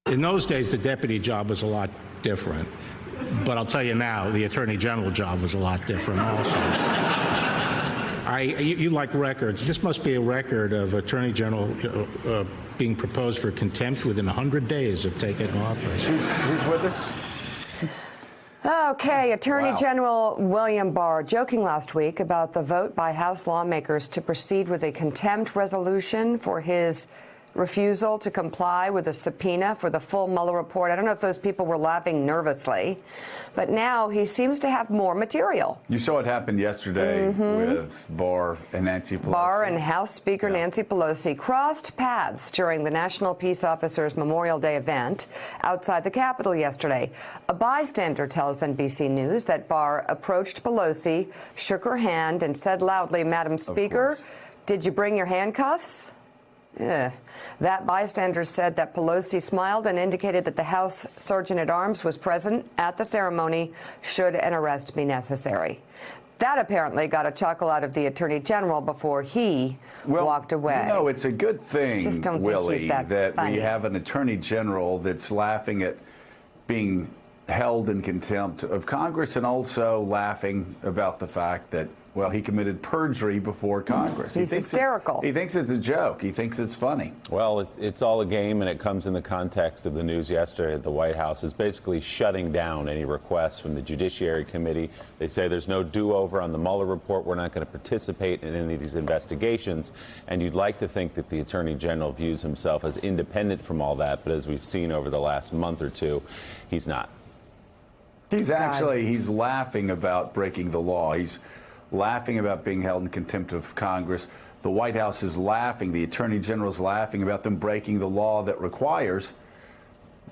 In those days, the deputy job was a lot different. But I'll tell you now, the attorney general job was a lot different also. You like records. This must be a record of attorney general being proposed for contempt within 100 days of taking office. Who's with us? Okay, Attorney Wow. General William Barr joking last week about the vote by House lawmakers to proceed with a contempt resolution for his refusal to comply with a subpoena for the full Mueller report. I don't know if those people were laughing nervously, but now he seems to have more material. You saw what happened yesterday with Barr and Nancy Pelosi. Barr and House Speaker Nancy Pelosi crossed paths during the National Peace Officers Memorial Day event outside the Capitol yesterday. A bystander tells NBC News that Barr approached Pelosi, shook her hand, and said loudly, "Madam Speaker, did you bring your handcuffs?" That bystander said that Pelosi smiled and indicated that the House Sergeant-at-Arms was present at the ceremony should an arrest be necessary. That apparently got a chuckle out of the Attorney General before he walked away. You know, it's a good thing, Just don't Willie, think he's that funny. we have an Attorney General that's laughing at being held in contempt of Congress and also laughing about the fact that, well, he committed perjury before Congress. He's hysterical. He thinks it's a joke. He thinks it's funny. Well, it's all a game, and it comes in the context of the news yesterday that the White House is basically shutting down any requests from the Judiciary Committee. They say there's no do-over on the Mueller report. We're not going to participate in any of these investigations. And you'd like to think that the Attorney General views himself as independent from all that, but as we've seen over the last month or two, he's not. He's laughing about breaking the law. He's laughing about being held in contempt of Congress. The White House is laughing. The Attorney General is laughing about them breaking the law that requires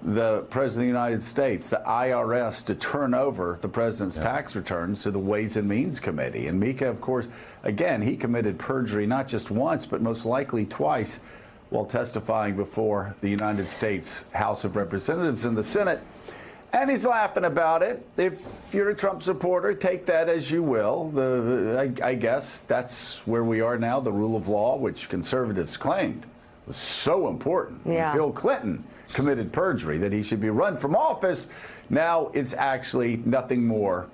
the President of the United States, the IRS, to turn over the President's tax returns to the Ways and Means Committee. And Mika, of course, again, he committed perjury not just once, but most likely twice while testifying before the United States House of Representatives and the Senate. And he's laughing about it. If you're a Trump supporter, take that as you will. I guess that's where we are now. The rule of law, which conservatives claimed was so important. Yeah. Bill Clinton committed perjury, that he should be run from office. Now it's actually nothing more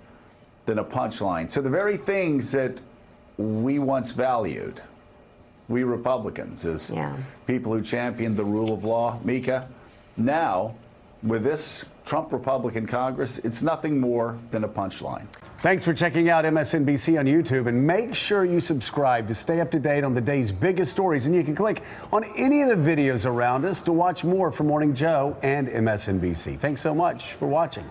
than a punchline. So the very things that we once valued, we Republicans, as people who championed the rule of law, Mika, now with this Trump Republican Congress, it's nothing more than a punchline. Thanks for checking out MSNBC on YouTube, and make sure you subscribe to stay up to date on the day's biggest stories. And you can click on any of the videos around us to watch more from Morning Joe and MSNBC. Thanks so much for watching.